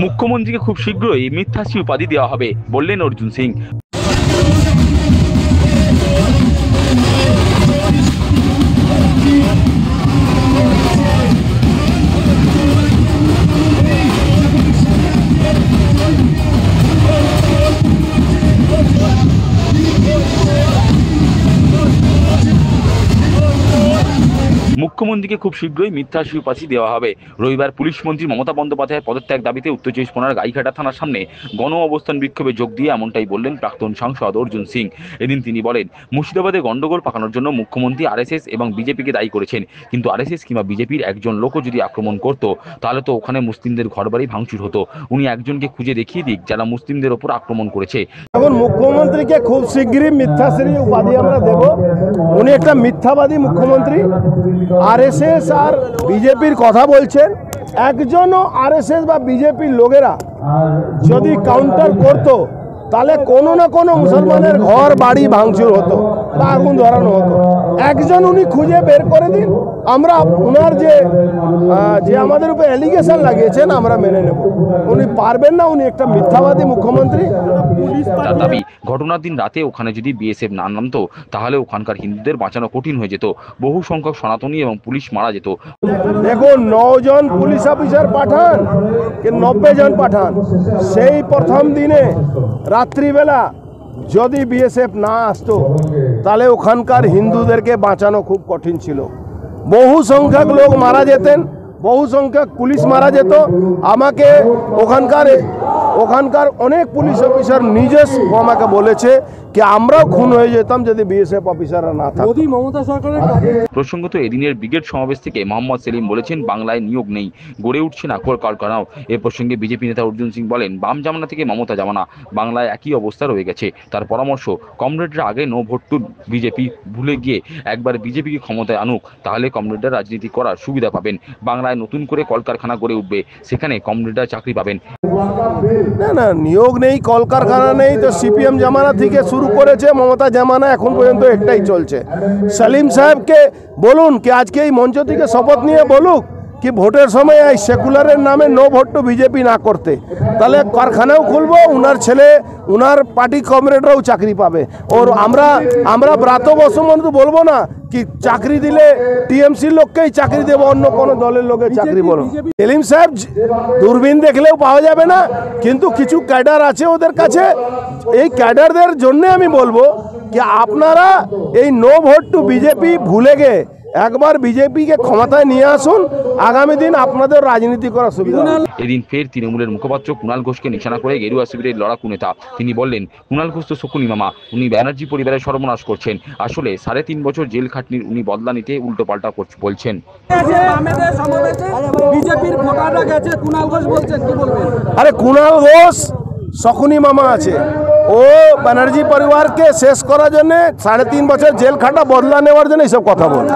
মুখ্যমন্ত্রীকে খুব শীঘ্রই মিথ্যাশ্রী উপাধি দেওয়া হবে বললেন অর্জুন সিং। মুখ্যমন্ত্রীকে খুব শীঘ্রই মিথ্যাশ্রী উপাধি দেওয়া হবে। রবিবার পুলিশ মন্ত্রী মমতা বন্দ্যোপাধ্যায়ের পদত্যাগ দাবিতে উত্তর চব্বিশ পরগনার গাইঘাটা থানার সামনে গণ অবস্থান বিক্ষোভে যোগ দিয়ে এমনটাই বললেন প্রাক্তন সাংসদ অর্জুন সিং। এদিন তিনি বলেন, মুর্শিদাবাদে গন্ডগোল পাকানোর জন্য মুখ্যমন্ত্রী আরএসএস এবং বিজেপিকে দায়ী করেছেন, কিন্তু আরএসএস কিংবা বিজেপির একজন লোকও যদি আক্রমণ করত তাহলে তো ওখানে মুসলিমদের ঘরবাড়ি ভাঙচুর হতো। উনি একজনকে খুঁজে দেখিয়ে দিক যারা মুসলিমদের ওপর আক্রমণ করেছে। এখন মুখ্যমন্ত্রীকে খুব শীঘ্রই মিথ্যাশ্রী উপাধি আমরা দেব। উনি একটা মিথ্যাবাদী মুখ্যমন্ত্রী। আরএসএস আর বিজেপির কথা বলছেন। একজনও আরএসএস বা বিজেপির লোকেরা যদি কাউন্টার করতো তাহলে কোনো না কোনো মুসলমানের ঘর বাড়ি ভাঙচুর হতো বা আগুন ধরানো হতো। একজন উনি খুঁজে বের করে দিন, আমরা ওনার যে আমাদের উপর অ্যালিগেশন লাগিয়েছেন আমরা মেনে নেব। উনি পারবেন না, উনি একটা মিথ্যাবাদী মুখ্যমন্ত্রী। তার দাবি, ঘটনার দিন রাতে ওখানে যদি বিএসএফ না নামতো তাহলে ওখানকার হিন্দুদের বাঁচানো কঠিন হয়ে যেত, বহু সংখ্যক সনাতনী এবং পুলিশ মারা যেত। দেখুন, 9 জন পুলিশ অফিসার পাঠান কি 90 জন পাঠান, সেই প্রথম দিনে রাত্রিবেলা যদি বিএসএফ না আসতো তাহলে ওখানকার হিন্দুদেরকে বাঁচানো খুব কঠিন ছিল। বহু সংখ্যক লোক মারা যেতেন, বহু সংখ্যক পুলিশ মারা যেত। আমাকে ওখানকার অনেক পুলিশ অফিসার নিজস্ব আমাকে বলেছে কি আমরাও খুন হয়ে যেতাম যদি বিএসএফ অফিসাররা না থাকতো। প্রসঙ্গত এদিনের ব্রিগেড সমাবেশ থেকে মোহাম্মদ সেলিম বলেছেন, বাংলায় নিয়োগ নেই, গড়ে উঠছে না কলকারখানাও। এ প্রসঙ্গে বিজেপি নেতা অর্জুন সিং বলেন, বাম জামানা থেকে মমতা জামানা বাংলায় একই অবস্থা রয়ে গেছে। তার পরামর্শ, কমরেডরা আগে নো ভোট টু বিজেপি ভুলে গিয়ে একবার বিজেপিকে ক্ষমতায় আনুক, তাহলে কমরেডরা রাজনীতি করার সুবিধা পাবেন। বাংলায় নতুন করে কলকারখানা গড়ে উঠবে, সেখানে কমরেডরা চাকরি পাবেন। না, নিয়োগ নেই, কলকারখানা নেই তো সিপিএম জামানা থেকে শুরু করেছে, মমতা জামানা এখন পর্যন্ত একটাই চলছে। সেলিম সাহেবকে বলুন কি আজকে এই মঞ্চ থেকে শপথ নিয়ে বলুক কি ভোটের সময় এই সেকুলারের নামে নো ভোট টু বিজেপি না করতে, তাহলে কারখানাও খুলবো, উনার ছেলে উনার পার্টি কমরেডরাও চাকরি পাবে। ওর আমরা ব্রাত বসুমন্ত বলবো না কি চাকরি দিলে টিএমসির লোককেই চাকরি দেবো, অন্য কোনো দলের লোকের চাকরি বলবো। সেলিম সাহেব দূরবীন দেখলেও পাওয়া যাবে না, কিন্তু কিছু ক্যাডার আছে ওদের কাছে। এই ক্যাডারদের জন্য আমি বলবো কি আপনারা এই নো ভোট টু বিজেপি ভুলে গিয়ে একবার বিজেপিকে ক্ষমতায় নিয়ে আসুন, আগামী দিন আপনাদের রাজনীতি করার সুবিধা। এদিন ফের তৃণমূলের মুখপাত্র কুণাল ঘোষকে নিশানা করে গেরুয়া শিবিরের লড়াকু নেতা। তিনি বললেন, কুণাল ঘোষ তো শকুনি মামা, উনি ব্যানার্জি পরিবারের সর্বনাশ করছেন। আসলে 3.5 বছর জেল খাটনির উনি বদলা নিতে উল্টোপাল্টা বলছেন। আরে কুণাল ঘোষ শকুনি মামা আছে, ও ব্যানার্জি পরিবারকে শেষ করার জন্য 3.5 বছর জেল খাটা বদলা নেওয়ার জন্য এইসব কথা বলে।